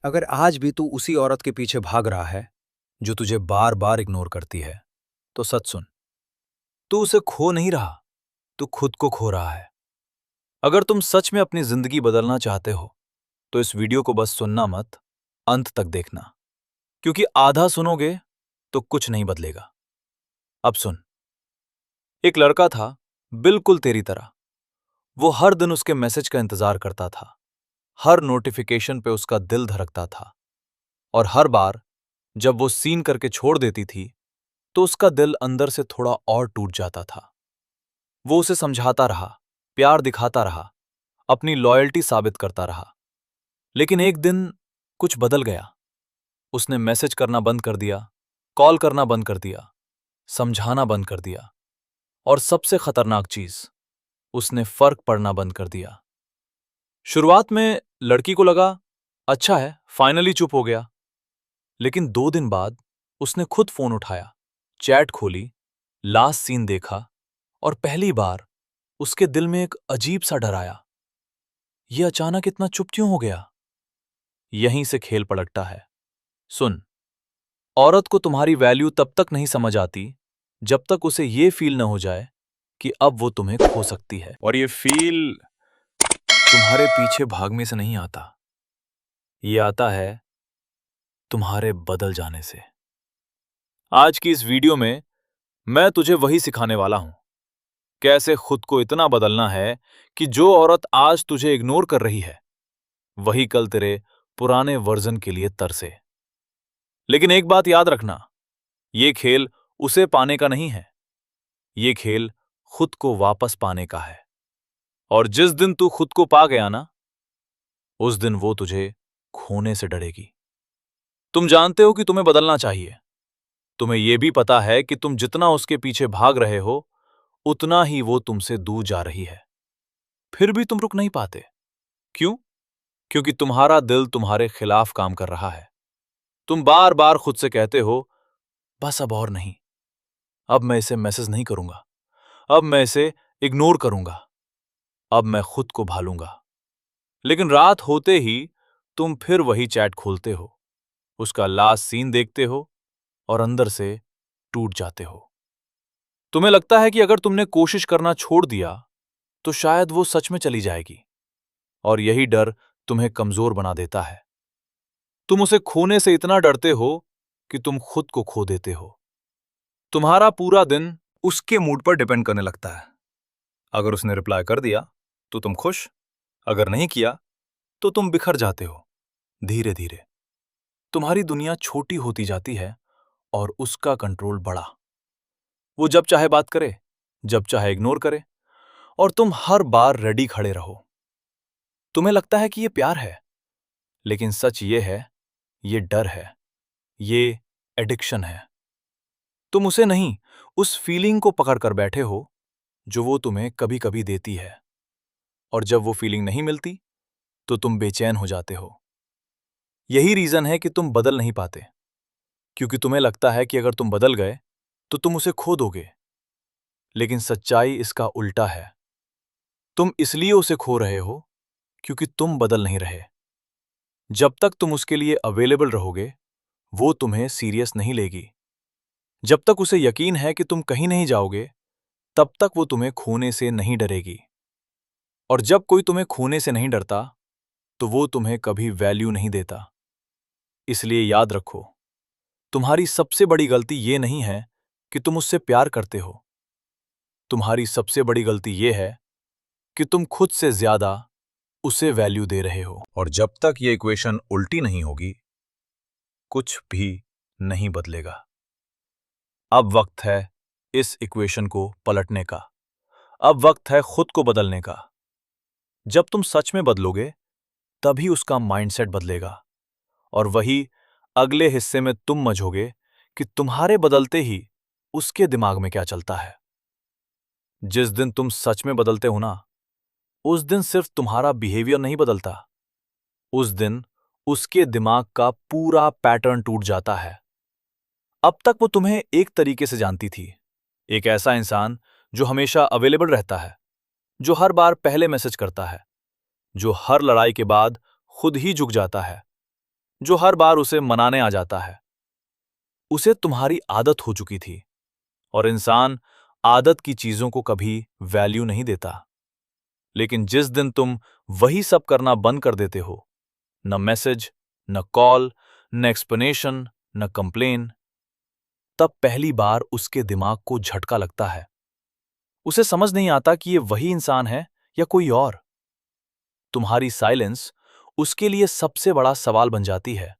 अगर आज भी तू उसी औरत के पीछे भाग रहा है जो तुझे बार बार इग्नोर करती है, तो सच सुन, तू उसे खो नहीं रहा, तू खुद को खो रहा है। अगर तुम सच में अपनी जिंदगी बदलना चाहते हो तो इस वीडियो को बस सुनना मत, अंत तक देखना, क्योंकि आधा सुनोगे तो कुछ नहीं बदलेगा। अब सुन, एक लड़का था, बिल्कुल तेरी तरह। वो हर दिन उसके मैसेज का इंतजार करता था, हर नोटिफिकेशन पे उसका दिल धड़कता था, और हर बार जब वो सीन करके छोड़ देती थी तो उसका दिल अंदर से थोड़ा और टूट जाता था। वो उसे समझाता रहा, प्यार दिखाता रहा, अपनी लॉयल्टी साबित करता रहा। लेकिन एक दिन कुछ बदल गया। उसने मैसेज करना बंद कर दिया, कॉल करना बंद कर दिया, समझाना बंद कर दिया, और सबसे खतरनाक चीज, उसने फर्क पड़ना बंद कर दिया। शुरुआत में लड़की को लगा अच्छा है, फाइनली चुप हो गया। लेकिन 2 दिन बाद उसने खुद फोन उठाया, चैट खोली, लास्ट सीन देखा, और पहली बार उसके दिल में एक अजीब सा डर आया। यह अचानक इतना चुप क्यों हो गया? यहीं से खेल पलटता है। सुन, औरत को तुम्हारी वैल्यू तब तक नहीं समझ आती जब तक उसे यह फील न हो जाए कि अब वो तुम्हें खो सकती है। और ये फील तुम्हारे पीछे भागने से नहीं आता, ये आता है तुम्हारे बदल जाने से। आज की इस वीडियो में मैं तुझे वही सिखाने वाला हूं, कैसे खुद को इतना बदलना है कि जो औरत आज तुझे इग्नोर कर रही है वही कल तेरे पुराने वर्जन के लिए तरसे। लेकिन एक बात याद रखना, यह खेल उसे पाने का नहीं है, यह खेल खुद को वापस पाने का है। और जिस दिन तू खुद को पा गया ना, उस दिन वो तुझे खोने से डरेगी। तुम जानते हो कि तुम्हें बदलना चाहिए, तुम्हें यह भी पता है कि तुम जितना उसके पीछे भाग रहे हो उतना ही वो तुमसे दूर जा रही है, फिर भी तुम रुक नहीं पाते। क्यों? क्योंकि तुम्हारा दिल तुम्हारे खिलाफ काम कर रहा है। तुम बार बार खुद से कहते हो बस अब और नहीं, अब मैं इसे मैसेज नहीं करूंगा, अब मैं इसे इग्नोर करूंगा, अब मैं खुद को भालूंगा। लेकिन रात होते ही तुम फिर वही चैट खोलते हो, उसका लास्ट सीन देखते हो, और अंदर से टूट जाते हो। तुम्हें लगता है कि अगर तुमने कोशिश करना छोड़ दिया तो शायद वो सच में चली जाएगी, और यही डर तुम्हें कमजोर बना देता है। तुम उसे खोने से इतना डरते हो कि तुम खुद को खो देते हो। तुम्हारा पूरा दिन उसके मूड पर डिपेंड करने लगता है। अगर उसने रिप्लाई कर दिया तो तुम खुश, अगर नहीं किया तो तुम बिखर जाते हो। धीरे धीरे तुम्हारी दुनिया छोटी होती जाती है और उसका कंट्रोल बड़ा। वो जब चाहे बात करे, जब चाहे इग्नोर करे, और तुम हर बार रेडी खड़े रहो। तुम्हें लगता है कि ये प्यार है, लेकिन सच ये है, ये डर है, ये एडिक्शन है। तुम उसे नहीं, उस फीलिंग को पकड़ कर बैठे हो जो वो तुम्हें कभी कभी देती है, और जब वो फीलिंग नहीं मिलती तो तुम बेचैन हो जाते हो। यही रीजन है कि तुम बदल नहीं पाते, क्योंकि तुम्हें लगता है कि अगर तुम बदल गए तो तुम उसे खो दोगे। लेकिन सच्चाई इसका उल्टा है। तुम इसलिए उसे खो रहे हो क्योंकि तुम बदल नहीं रहे। जब तक तुम उसके लिए अवेलेबल रहोगे वो तुम्हें सीरियस नहीं लेगी। जब तक उसे यकीन है कि तुम कहीं नहीं जाओगे तब तक वो तुम्हें खोने से नहीं डरेगी। और जब कोई तुम्हें खोने से नहीं डरता तो वो तुम्हें कभी वैल्यू नहीं देता। इसलिए याद रखो, तुम्हारी सबसे बड़ी गलती ये नहीं है कि तुम उससे प्यार करते हो। तुम्हारी सबसे बड़ी गलती ये है कि तुम खुद से ज्यादा उसे वैल्यू दे रहे हो। और जब तक ये इक्वेशन उल्टी नहीं होगी कुछ भी नहीं बदलेगा। अब वक्त है इस इक्वेशन को पलटने का। अब वक्त है खुद को बदलने का। जब तुम सच में बदलोगे तभी उसका माइंडसेट बदलेगा, और वही अगले हिस्से में तुम मझोगे कि तुम्हारे बदलते ही उसके दिमाग में क्या चलता है। जिस दिन तुम सच में बदलते हो ना, उस दिन सिर्फ तुम्हारा बिहेवियर नहीं बदलता, उस दिन उसके दिमाग का पूरा पैटर्न टूट जाता है। अब तक वो तुम्हें एक तरीके से जानती थी, एक ऐसा इंसान जो हमेशा अवेलेबल रहता है, जो हर बार पहले मैसेज करता है, जो हर लड़ाई के बाद खुद ही झुक जाता है, जो हर बार उसे मनाने आ जाता है। उसे तुम्हारी आदत हो चुकी थी, और इंसान आदत की चीजों को कभी वैल्यू नहीं देता। लेकिन जिस दिन तुम वही सब करना बंद कर देते हो, न मैसेज, न कॉल, न एक्सप्लेनेशन, न कंप्लेन, तब पहली बार उसके दिमाग को झटका लगता है। उसे समझ नहीं आता कि ये वही इंसान है या कोई और। तुम्हारी साइलेंस उसके लिए सबसे बड़ा सवाल बन जाती है।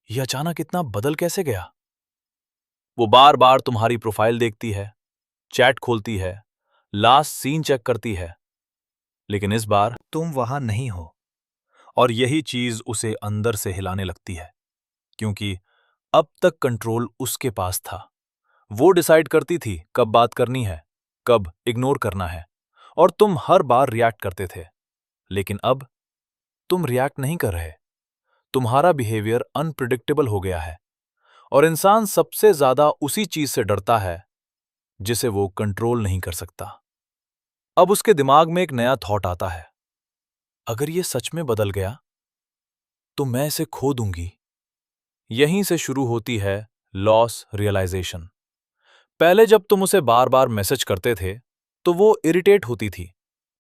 यह अचानक इतना बदल कैसे गया? वो बार बार तुम्हारी प्रोफाइल देखती है, चैट खोलती है, लास्ट सीन चेक करती है, लेकिन इस बार तुम वहां नहीं हो। और यही चीज उसे अंदर से हिलाने लगती है, क्योंकि अब तक कंट्रोल उसके पास था। वो डिसाइड करती थी कब बात करनी है, कब इग्नोर करना है, और तुम हर बार रिएक्ट करते थे। लेकिन अब तुम रिएक्ट नहीं कर रहे। तुम्हारा बिहेवियर अनप्रिडिक्टेबल हो गया है, और इंसान सबसे ज्यादा उसी चीज से डरता है जिसे वो कंट्रोल नहीं कर सकता। अब उसके दिमाग में एक नया थॉट आता है, अगर ये सच में बदल गया तो मैं इसे खो दूंगी। यहीं से शुरू होती है लॉस रियलाइजेशन। पहले जब तुम उसे बार बार मैसेज करते थे तो वो इरिटेट होती थी।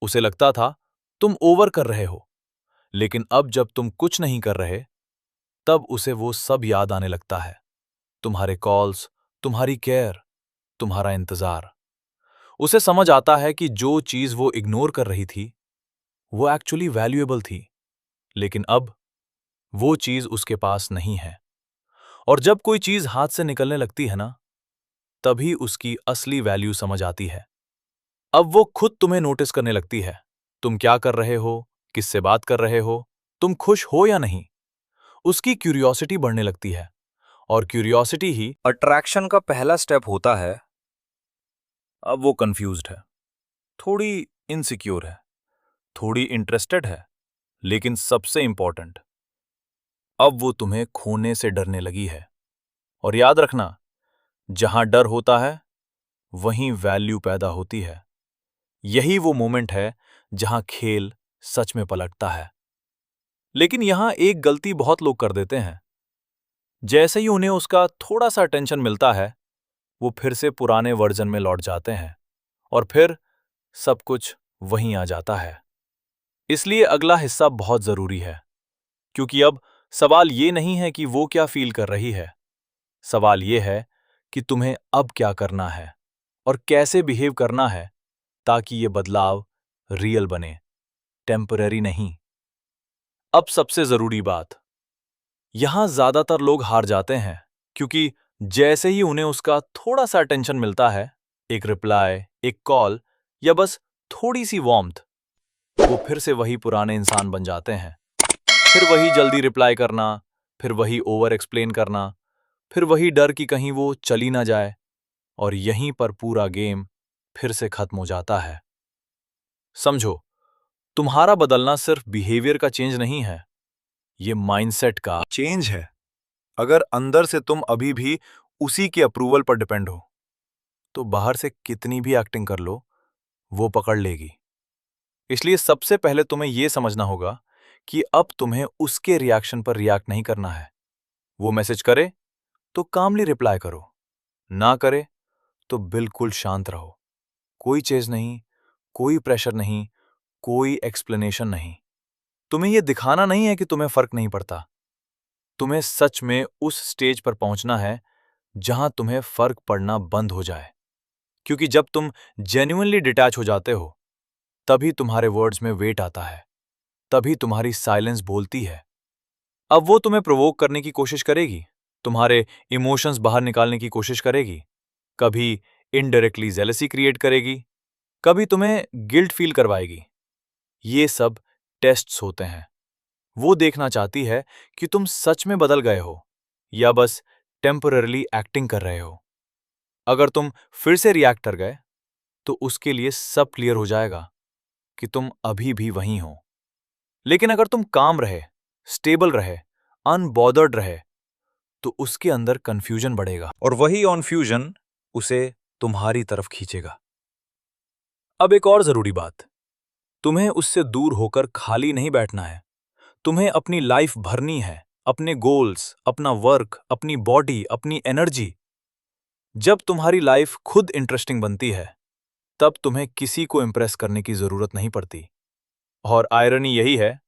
उसे लगता था तुम ओवर कर रहे हो। लेकिन अब जब तुम कुछ नहीं कर रहे, तब उसे वो सब याद आने लगता है। तुम्हारे कॉल्स, तुम्हारी केयर, तुम्हारा इंतजार। उसे समझ आता है कि जो चीज वो इग्नोर कर रही थी वो एक्चुअली वैल्यूएबल थी। लेकिन अब वो चीज उसके पास नहीं है। और जब कोई चीज हाथ से निकलने लगती है ना, तभी उसकी असली वैल्यू समझ आती है। अब वो खुद तुम्हें नोटिस करने लगती है। तुम क्या कर रहे हो, किससे बात कर रहे हो, तुम खुश हो या नहीं। उसकी क्यूरियोसिटी बढ़ने लगती है, और क्यूरियोसिटी ही अट्रैक्शन का पहला स्टेप होता है। अब वो कंफ्यूज्ड है, थोड़ी इनसिक्योर है, थोड़ी इंटरेस्टेड है, लेकिन सबसे इंपॉर्टेंट, अब वो तुम्हें खोने से डरने लगी है। और याद रखना, जहां डर होता है वहीं वैल्यू पैदा होती है। यही वो मोमेंट है जहां खेल सच में पलटता है। लेकिन यहां एक गलती बहुत लोग कर देते हैं। जैसे ही उन्हें उसका थोड़ा सा अटेंशन मिलता है, वो फिर से पुराने वर्जन में लौट जाते हैं, और फिर सब कुछ वहीं आ जाता है। इसलिए अगला हिस्सा बहुत जरूरी है, क्योंकि अब सवाल ये नहीं है कि वो क्या फील कर रही है। सवाल ये है कि तुम्हें अब क्या करना है और कैसे बिहेव करना है, ताकि ये बदलाव रियल बने, टेम्पररी नहीं। अब सबसे जरूरी बात, यहां ज्यादातर लोग हार जाते हैं, क्योंकि जैसे ही उन्हें उसका थोड़ा सा अटेंशन मिलता है, एक रिप्लाई, एक कॉल, या बस थोड़ी सी वार्मथ, वो फिर से वही पुराने इंसान बन जाते हैं। फिर वही जल्दी रिप्लाई करना, फिर वही ओवर एक्सप्लेन करना, फिर वही डर कि कहीं वो चली ना जाए, और यहीं पर पूरा गेम फिर से खत्म हो जाता है। समझो, तुम्हारा बदलना सिर्फ बिहेवियर का चेंज नहीं है, ये माइंडसेट का चेंज है। अगर अंदर से तुम अभी भी उसी के अप्रूवल पर डिपेंड हो, तो बाहर से कितनी भी एक्टिंग कर लो, वो पकड़ लेगी। इसलिए सबसे पहले तुम्हें यह समझना होगा कि अब तुम्हें उसके रिएक्शन पर रिएक्ट नहीं करना है। वो मैसेज करे तो कामली रिप्लाई करो, ना करे तो बिल्कुल शांत रहो। कोई चेज नहीं, कोई प्रेशर नहीं, कोई एक्सप्लेनेशन नहीं। तुम्हें यह दिखाना नहीं है कि तुम्हें फर्क नहीं पड़ता। तुम्हें सच में उस स्टेज पर पहुंचना है जहां तुम्हें फर्क पड़ना बंद हो जाए। क्योंकि जब तुम जेन्युइनली डिटैच हो जाते हो, तभी तुम्हारे वर्ड्स में वेट आता है, तभी तुम्हारी साइलेंस बोलती है। अब वो तुम्हें प्रोवोक करने की कोशिश करेगी, तुम्हारे इमोशंस बाहर निकालने की कोशिश करेगी, कभी इनडायरेक्टली जेलसी क्रिएट करेगी, कभी तुम्हें गिल्ट फील करवाएगी। ये सब टेस्ट्स होते हैं। वो देखना चाहती है कि तुम सच में बदल गए हो या बस टेम्पररली एक्टिंग कर रहे हो। अगर तुम फिर से रिएक्ट कर गए, तो उसके लिए सब क्लियर हो जाएगा कि तुम अभी भी वहीं हो। लेकिन अगर तुम काम रहे, स्टेबल रहे, अनबॉदर्ड रहे, तो उसके अंदर कंफ्यूजन बढ़ेगा, और वही कन्फ्यूजन उसे तुम्हारी तरफ खींचेगा। अब एक और जरूरी बात, तुम्हें उससे दूर होकर खाली नहीं बैठना है। तुम्हें अपनी लाइफ भरनी है, अपने गोल्स, अपना वर्क, अपनी बॉडी, अपनी एनर्जी। जब तुम्हारी लाइफ खुद इंटरेस्टिंग बनती है, तब तुम्हें किसी को इम्प्रेस करने की जरूरत नहीं पड़ती। और आयरनी यही है,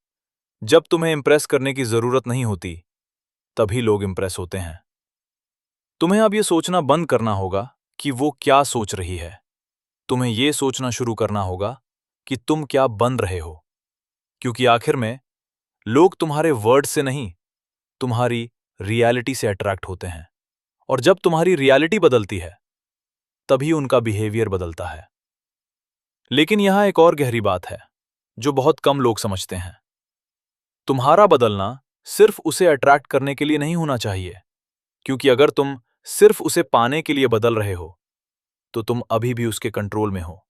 जब तुम्हें इम्प्रेस करने की जरूरत नहीं होती, तभी लोग इम्प्रेस होते हैं। तुम्हें अब यह सोचना बंद करना होगा कि वो क्या सोच रही है। तुम्हें यह सोचना शुरू करना होगा कि तुम क्या बन रहे हो। क्योंकि आखिर में लोग तुम्हारे वर्ड से नहीं, तुम्हारी रियलिटी से अट्रैक्ट होते हैं। और जब तुम्हारी रियलिटी बदलती है, तभी उनका बिहेवियर बदलता है। लेकिन यहां एक और गहरी बात है, जो बहुत कम लोग समझते हैं। तुम्हारा बदलना सिर्फ उसे अट्रैक्ट करने के लिए नहीं होना चाहिए। क्योंकि अगर तुम सिर्फ उसे पाने के लिए बदल रहे हो, तो तुम अभी भी उसके कंट्रोल में हो।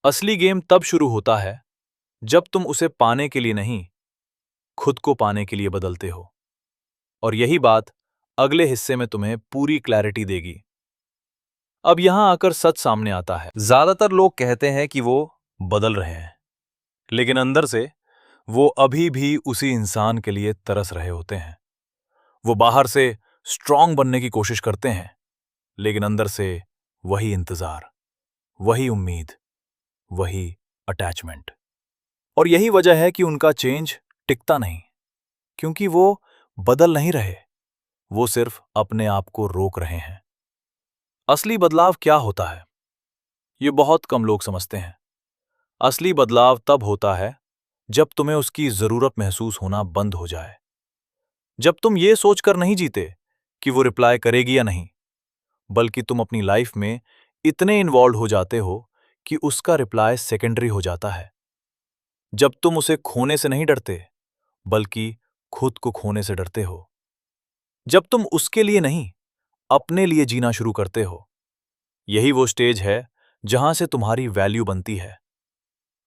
असली गेम तब शुरू होता है जब तुम उसे पाने के लिए नहीं, खुद को पाने के लिए बदलते हो। और यही बात अगले हिस्से में तुम्हें पूरी क्लैरिटी देगी। अब यहां आकर सच सामने आता है। ज्यादातर लोग कहते हैं कि वो बदल रहे हैं, लेकिन अंदर से वो अभी भी उसी इंसान के लिए तरस रहे होते हैं। वो बाहर से स्ट्रांग बनने की कोशिश करते हैं, लेकिन अंदर से वही इंतजार, वही उम्मीद, वही अटैचमेंट। और यही वजह है कि उनका चेंज टिकता नहीं। क्योंकि वो बदल नहीं रहे, वो सिर्फ अपने आप को रोक रहे हैं। असली बदलाव क्या होता है, ये बहुत कम लोग समझते हैं। असली बदलाव तब होता है जब तुम्हें उसकी जरूरत महसूस होना बंद हो जाए। जब तुम ये सोचकर नहीं जीते कि वो रिप्लाई करेगी या नहीं, बल्कि तुम अपनी लाइफ में इतने इन्वॉल्व हो जाते हो कि उसका रिप्लाई सेकेंडरी हो जाता है। जब तुम उसे खोने से नहीं डरते, बल्कि खुद को खोने से डरते हो। जब तुम उसके लिए नहीं, अपने लिए जीना शुरू करते हो। यही वो स्टेज है जहां से तुम्हारी वैल्यू बनती है।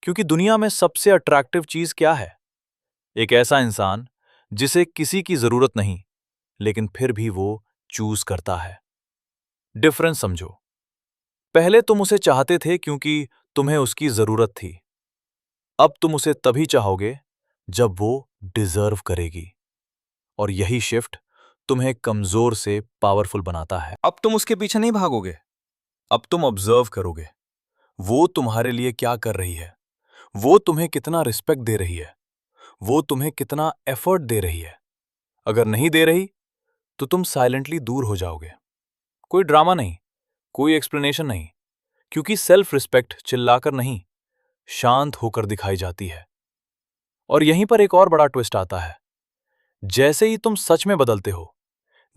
क्योंकि दुनिया में सबसे अट्रैक्टिव चीज क्या है? एक ऐसा इंसान जिसे किसी की जरूरत नहीं, लेकिन फिर भी वो चूज करता है। डिफरेंस समझो। पहले तुम उसे चाहते थे क्योंकि तुम्हें उसकी जरूरत थी। अब तुम उसे तभी चाहोगे जब वो डिजर्व करेगी। और यही शिफ्ट तुम्हें कमजोर से पावरफुल बनाता है। अब तुम उसके पीछे नहीं भागोगे, अब तुम ऑब्जर्व करोगे। वो तुम्हारे लिए क्या कर रही है, वो तुम्हें कितना रिस्पेक्ट दे रही है, वो तुम्हें कितना एफर्ट दे रही है। अगर नहीं दे रही, तो तुम साइलेंटली दूर हो जाओगे। कोई ड्रामा नहीं, कोई एक्सप्लेनेशन नहीं। क्योंकि सेल्फ रिस्पेक्ट चिल्लाकर नहीं, शांत होकर दिखाई जाती है। और यहीं पर एक और बड़ा ट्विस्ट आता है। जैसे ही तुम सच में बदलते हो,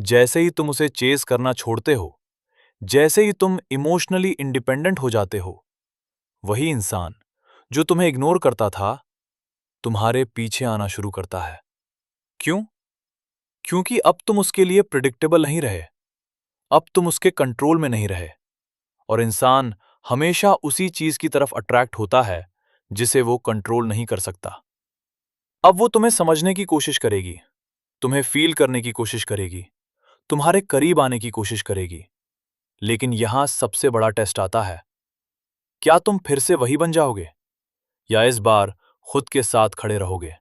जैसे ही तुम उसे चेस करना छोड़ते हो, जैसे ही तुम इमोशनली इंडिपेंडेंट हो जाते हो, वही इंसान जो तुम्हें इग्नोर करता था, तुम्हारे पीछे आना शुरू करता है। क्यों? क्योंकि अब तुम उसके लिए प्रिडिक्टेबल नहीं रहे, अब तुम उसके कंट्रोल में नहीं रहे। और इंसान हमेशा उसी चीज की तरफ अट्रैक्ट होता है जिसे वो कंट्रोल नहीं कर सकता। अब वो तुम्हें समझने की कोशिश करेगी, तुम्हें फील करने की कोशिश करेगी, तुम्हारे करीब आने की कोशिश करेगी। लेकिन यहां सबसे बड़ा टेस्ट आता है। क्या तुम फिर से वही बन जाओगे, या इस बार खुद के साथ खड़े रहोगे?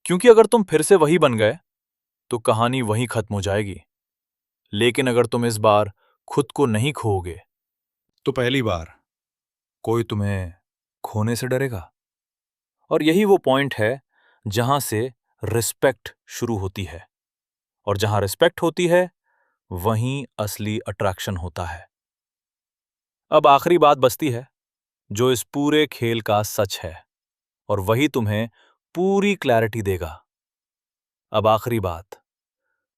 क्योंकि अगर तुम फिर से वही बन गए, तो कहानी वहीं खत्म हो जाएगी। लेकिन अगर तुम इस बार खुद को नहीं खोओगे, तो पहली बार कोई तुम्हें खोने से डरेगा। और यही वो पॉइंट है जहां से रिस्पेक्ट शुरू होती है। और जहां रिस्पेक्ट होती है, वहीं असली अट्रैक्शन होता है। अब आखिरी बात बचती है, जो इस पूरे खेल का सच है, और वही तुम्हें पूरी क्लैरिटी देगा। अब आखिरी बात,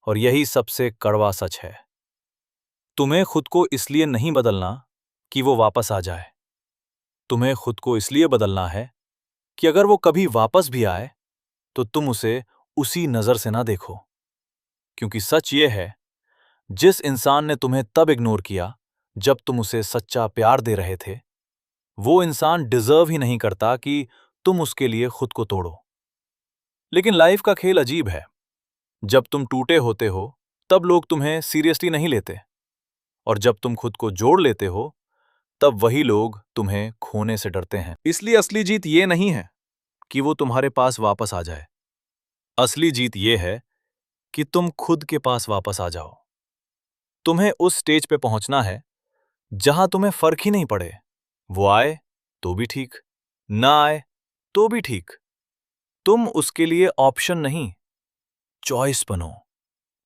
और यही सबसे कड़वा सच है। तुम्हें खुद को इसलिए नहीं बदलना कि वो वापस आ जाए। तुम्हें खुद को इसलिए बदलना है कि अगर वो कभी वापस भी आए, तो तुम उसे उसी नजर से ना देखो। क्योंकि सच ये है, जिस इंसान ने तुम्हें तब इग्नोर किया जब तुम उसे सच्चा प्यार दे रहे थे, वो इंसान डिजर्व ही नहीं करता कि तुम उसके लिए खुद को तोड़ो। लेकिन लाइफ का खेल अजीब है। जब तुम टूटे होते हो, तब लोग तुम्हें सीरियसली नहीं लेते। और जब तुम खुद को जोड़ लेते हो, तब वही लोग तुम्हें खोने से डरते हैं। इसलिए असली जीत ये नहीं है कि वो तुम्हारे पास वापस आ जाए। असली जीत ये है कि तुम खुद के पास वापस आ जाओ। तुम्हें उस स्टेज पे पहुंचना है जहां तुम्हें फर्क ही नहीं पड़े, वो आए तो भी ठीक, ना आए तो भी ठीक। तुम उसके लिए ऑप्शन नहीं, चॉइस बनो।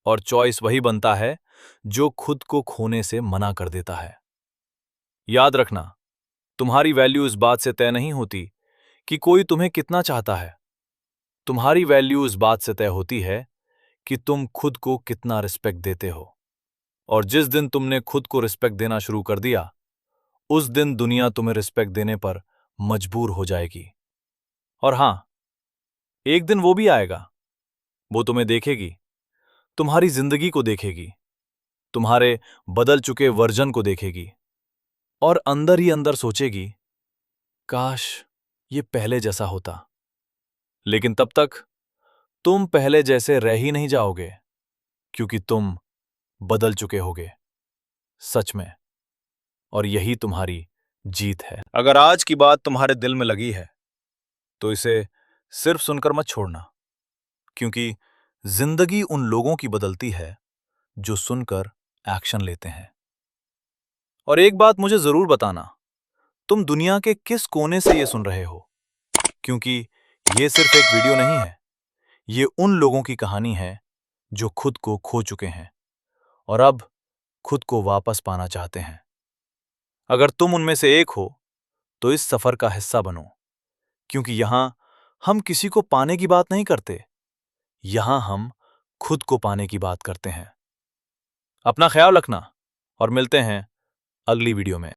और चॉइस वही बनता है जो खुद को खोने से मना कर देता है। याद रखना, तुम्हारी वैल्यू इस बात से तय नहीं होती कि कोई तुम्हें कितना चाहता है। तुम्हारी वैल्यू इस बात से तय होती है कि तुम खुद को कितना रिस्पेक्ट देते हो। और जिस दिन तुमने खुद को रिस्पेक्ट देना शुरू कर दिया, उस दिन दुनिया तुम्हें रिस्पेक्ट देने पर मजबूर हो जाएगी। और हां, एक दिन वो भी आएगा, वो तुम्हें देखेगी, तुम्हारी जिंदगी को देखेगी, तुम्हारे बदल चुके वर्जन को देखेगी और अंदर ही अंदर सोचेगी, काश ये पहले जैसा होता। लेकिन तब तक तुम पहले जैसे रह ही नहीं जाओगे, क्योंकि तुम बदल चुके होगे सच में। और यही तुम्हारी जीत है। अगर आज की बात तुम्हारे दिल में लगी है तो इसे सिर्फ सुनकर मत छोड़ना, क्योंकि जिंदगी उन लोगों की बदलती है जो सुनकर एक्शन लेते हैं। और एक बात मुझे जरूर बताना, तुम दुनिया के किस कोने से ये सुन रहे हो, क्योंकि ये सिर्फ एक वीडियो नहीं है, ये उन लोगों की कहानी है जो खुद को खो चुके हैं और अब खुद को वापस पाना चाहते हैं। अगर तुम उनमें से एक हो तो इस सफर का हिस्सा बनो, क्योंकि यहां हम किसी को पाने की बात नहीं करते, यहां हम खुद को पाने की बात करते हैं। अपना ख्याल रखना और मिलते हैं अगली वीडियो में।